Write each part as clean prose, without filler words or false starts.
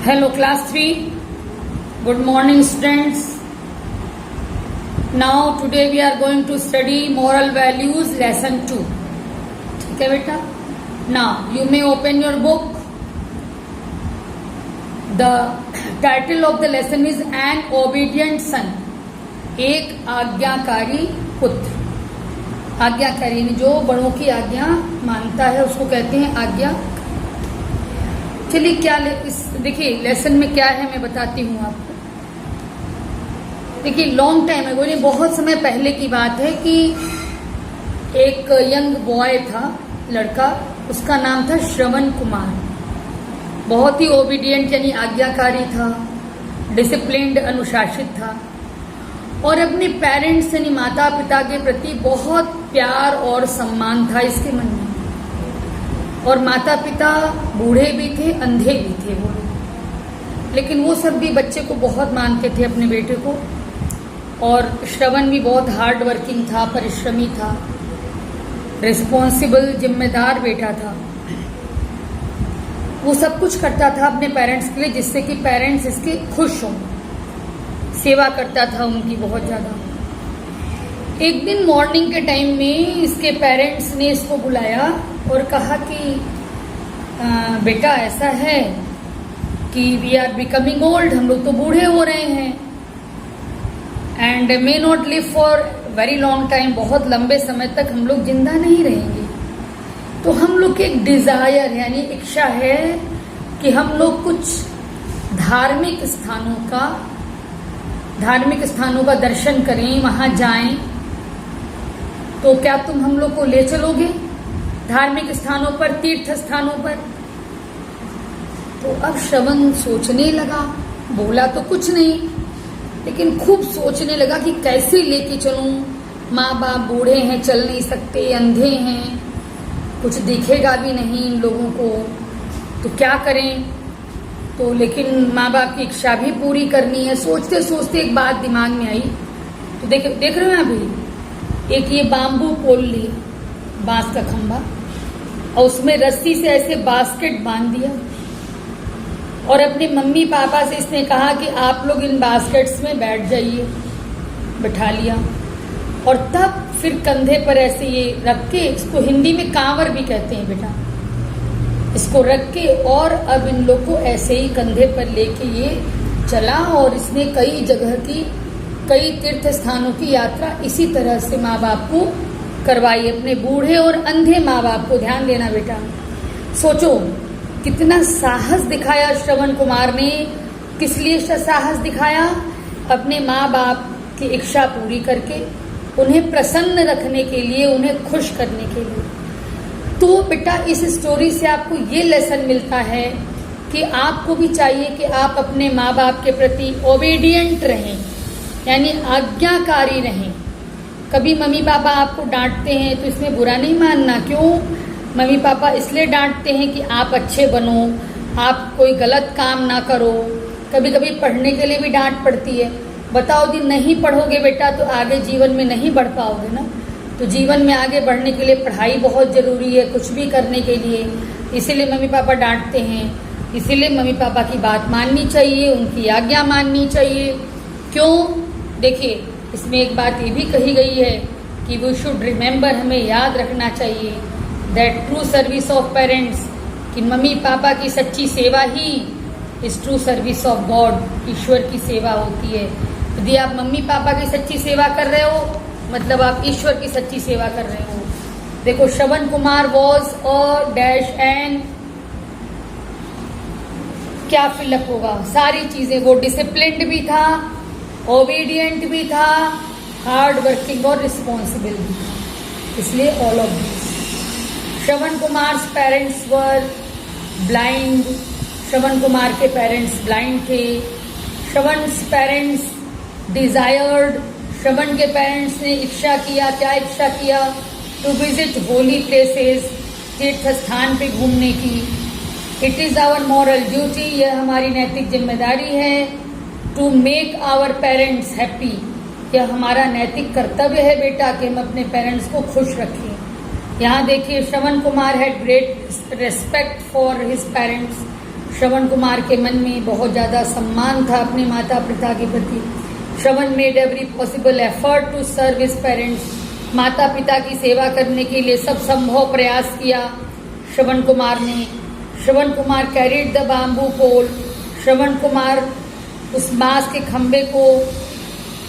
Hello class 3. Good morning students. Now today we are going to study moral values lesson 2. ठीक है बेटा? Now you may open your book. The title of the lesson is An Obedient Son. एक आज्ञाकारी पुत्र. आज्ञाकारी जो बड़ों की आज्ञा मानता है उसको कहते हैं आज्ञा. चलिए क्या देखिए लेसन में क्या है मैं बताती हूँ आपको. देखिए लॉन्ग टाइम है, वो बहुत समय पहले की बात है कि एक यंग बॉय था, लड़का, उसका नाम था श्रवण कुमार. बहुत ही ओबीडियंट यानी आज्ञाकारी था, डिसिप्लिन्ड अनुशासित था और अपने पेरेंट्स यानी माता पिता के प्रति बहुत प्यार और सम्मान था इसके मन में. और माता पिता बूढ़े भी थे, अंधे भी थे वो, लेकिन वो सब भी बच्चे को बहुत मानते थे अपने बेटे को. और श्रवण भी बहुत हार्ड वर्किंग था, परिश्रमी था, रिस्पॉन्सिबल जिम्मेदार बेटा था. वो सब कुछ करता था अपने पेरेंट्स के लिए जिससे कि पेरेंट्स इसके खुश हों. सेवा करता था उनकी बहुत ज़्यादा. एक दिन मॉर्निंग के टाइम में इसके पेरेंट्स ने इसको बुलाया और कहा कि बेटा ऐसा है कि वी आर बिकमिंग ओल्ड, हम लोग तो बूढ़े हो रहे हैं, and may not live for very long time, बहुत लंबे समय तक हम लोग जिंदा नहीं रहेंगे. तो हम लोग की एक डिजायर यानी इच्छा है कि हम लोग कुछ धार्मिक स्थानों का दर्शन करें, वहां जाएं. तो क्या तुम हम लोग को ले चलोगे धार्मिक स्थानों पर, तीर्थ स्थानों पर? तो अब श्रवण सोचने लगा, बोला तो कुछ नहीं, लेकिन खूब सोचने लगा कि कैसे लेके चलूं. माँ बाप बूढ़े हैं, चल नहीं सकते, अंधे हैं, कुछ दिखेगा भी नहीं इन लोगों को, तो क्या करें. तो लेकिन माँ बाप की इच्छा भी पूरी करनी है. सोचते सोचते एक बात दिमाग में आई. तो देख रहे हो अभी एक ये बाम्बू पोल लिया, बांस का खंभा, और उसमें रस्सी से ऐसे बास्केट बांध दिया और अपने मम्मी पापा से इसने कहा कि आप लोग इन बास्केट्स में बैठ जाइए. बैठा लिया और तब फिर कंधे पर ऐसे ये रख के, इसको हिंदी में कांवर भी कहते हैं बेटा, इसको रख के और अब इन लोग को ऐसे ही कंधे पर लेके ये चला. और इसने कई जगह की, कई तीर्थ स्थानों की यात्रा इसी तरह से माँ बाप को करवाई, अपने बूढ़े और अंधे माँ बाप को. ध्यान देना बेटा, सोचो कितना साहस दिखाया श्रवण कुमार ने. किस लिए साहस दिखाया? अपने माँ बाप की इच्छा पूरी करके, उन्हें प्रसन्न रखने के लिए, उन्हें खुश करने के लिए. तो बेटा इस स्टोरी से आपको ये लेसन मिलता है कि आपको भी चाहिए कि आप अपने माँ बाप के प्रति ओबीडियंट रहें, यानी आज्ञाकारी रहें. कभी मम्मी पापा आपको डांटते हैं तो इसमें बुरा नहीं मानना. क्यों? मम्मी पापा इसलिए डांटते हैं कि आप अच्छे बनो, आप कोई गलत काम ना करो. कभी कभी पढ़ने के लिए भी डांट पड़ती है. बताओ दिन नहीं पढ़ोगे बेटा तो आगे जीवन में नहीं बढ़ पाओगे ना. तो जीवन में आगे बढ़ने के लिए पढ़ाई बहुत जरूरी है, कुछ भी करने के लिए. इसीलिए मम्मी पापा डांटते हैं, इसीलिए मम्मी पापा की बात माननी चाहिए, उनकी आज्ञा माननी चाहिए. क्यों? देखिए इसमें एक बात ये भी कही गई है कि वी शुड रिमेम्बर, हमें याद रखना चाहिए that true service of parents, कि मम्मी पापा की सच्ची सेवा ही is true service of God, ईश्वर की सेवा होती है. यदि आप मम्मी पापा की सच्ची सेवा कर रहे हो मतलब आप ईश्वर की सच्ची सेवा कर रहे हो. देखो Shravan Kumar was a dash and क्या फिलअप होगा, सारी चीजें. वो डिसिप्लिन्ड भी था, ओबीडियंट भी था, हार्ड वर्किंग और रिस्पॉन्सिबल भी था. इसलिए all of this. Shravan Kumar parents were blind. Shravan Kumar के पेरेंट्स ब्लाइंड थे. श्रवण पेरेंट्स डिजायर्ड. श्रवण के पेरेंट्स ने इच्छा किया. क्या इच्छा किया? टू विजिट होली प्लेसेस, तीर्थ स्थान पे घूमने की. It is our moral duty, यह हमारी नैतिक जिम्मेदारी है. To make our parents happy, यह हमारा नैतिक कर्तव्य है बेटा कि हम अपने पेरेंट्स को खुश रखें. यहाँ देखिए Shravan Kumar had great respect for his parents. Shravan Kumar के मन में बहुत ज़्यादा सम्मान था अपने माता पिता के प्रति। Shravan made every possible effort to serve his parents. माता पिता की सेवा करने के लिए सब संभव प्रयास किया श्रवण कुमार ने। Shravan Kumar carried the bamboo पोल। श्रवण कुमार उस बांस के खंबे को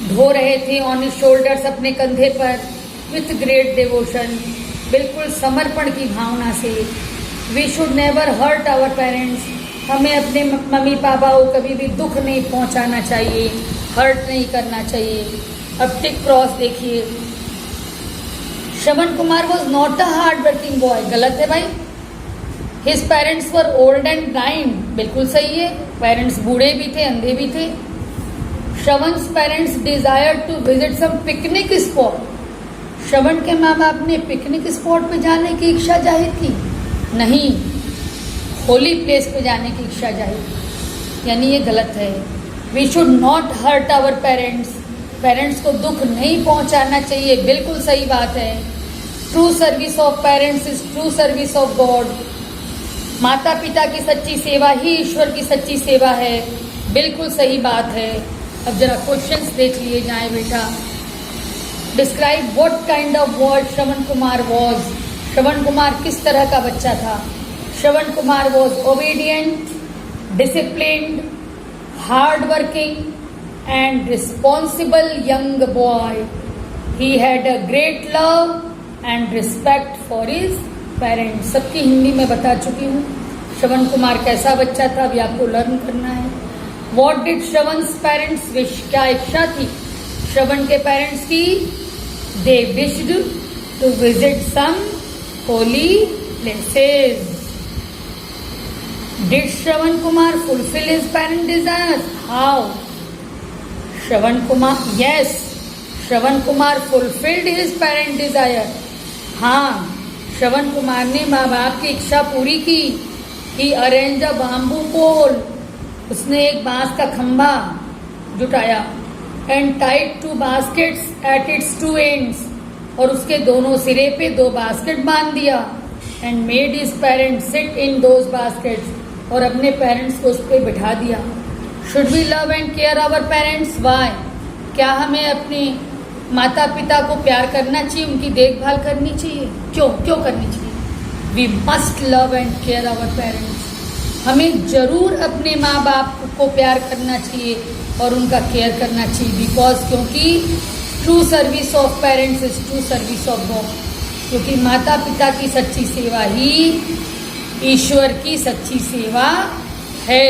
ढो रहे थे ऑन हिज शोल्डर्स, अपने कंधे पर, विथ ग्रेट डिवोशन, बिल्कुल समर्पण की भावना से। We should never hurt our parents. हमें अपने मम्मी पापा को कभी भी दुख नहीं पहुंचाना चाहिए, हर्ट नहीं करना चाहिए। अब टिक क्रॉस देखिए। Shravan Kumar was not a hard working boy. गलत है भाई। His parents were old and blind. बिल्कुल सही है, पेरेंट्स बूढ़े भी थे, अंधे भी थे। Shravan's parents desire to visit some picnic spot. Shravan के माँ बाप ने पिकनिक स्पॉट पे जाने की इच्छा जाहिर की? नहीं, होली प्लेस पे जाने की इच्छा जाहिर की, यानी ये गलत है। We should not hurt our parents. Parents को दुख नहीं पहुंचाना चाहिए, बिल्कुल सही बात है। True service of parents is true service of God. माता पिता की सच्ची सेवा ही ईश्वर की सच्ची सेवा है, बिल्कुल सही बात है। अब जरा क्वेश्चंस देख लिए जाए बेटा। Describe what kind of boy Shravan Kumar was. Shravan Kumar किस तरह का बच्चा था? Shravan Kumar was obedient, disciplined, hard working and responsible young boy. He had a great love and respect for his parents. सबकी हिंदी में बता चुकी हूँ श्रवण कुमार कैसा बच्चा था, अभी आपको लर्न करना है। What did Shravan's parents wish. क्या इच्छा थी श्रवण के पेरेंट्स की? They wished to visit some holy places. Did Shravan Kumar fulfil his parent desires? How? Shravan Kumar, yes, Shravan Kumar fulfilled his parent desire. हाँ, श्रवण कुमार ने माँ बाप की इच्छा पूरी की। He arrange a bamboo pole. उसने एक बांस का खंभा जुटाया। And tied 2 baskets at its 2 ends. और उसके दोनों सिरे पे 2 बास्केट बांध दिया। And made his parents sit in those baskets. और अपने पेरेंट्स को उस पर बिठा दिया। Should we love and care our parents? Why? क्या हमें अपने माता पिता को प्यार करना चाहिए, उनकी देखभाल करनी चाहिए? क्यों करनी चाहिए? We must love and care our parents. हमें जरूर अपने माँ बाप को प्यार करना चाहिए और उनका केयर करना चाहिए। बिकॉज क्योंकि true service of parents is true service of God. क्योंकि माता पिता की सच्ची सेवा ही ईश्वर की सच्ची सेवा है।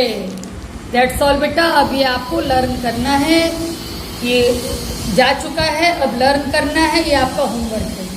दैट्स ऑल बेटा। अब ये आपको लर्न करना है, ये जा चुका है, अब लर्न करना है, ये आपका होमवर्क है।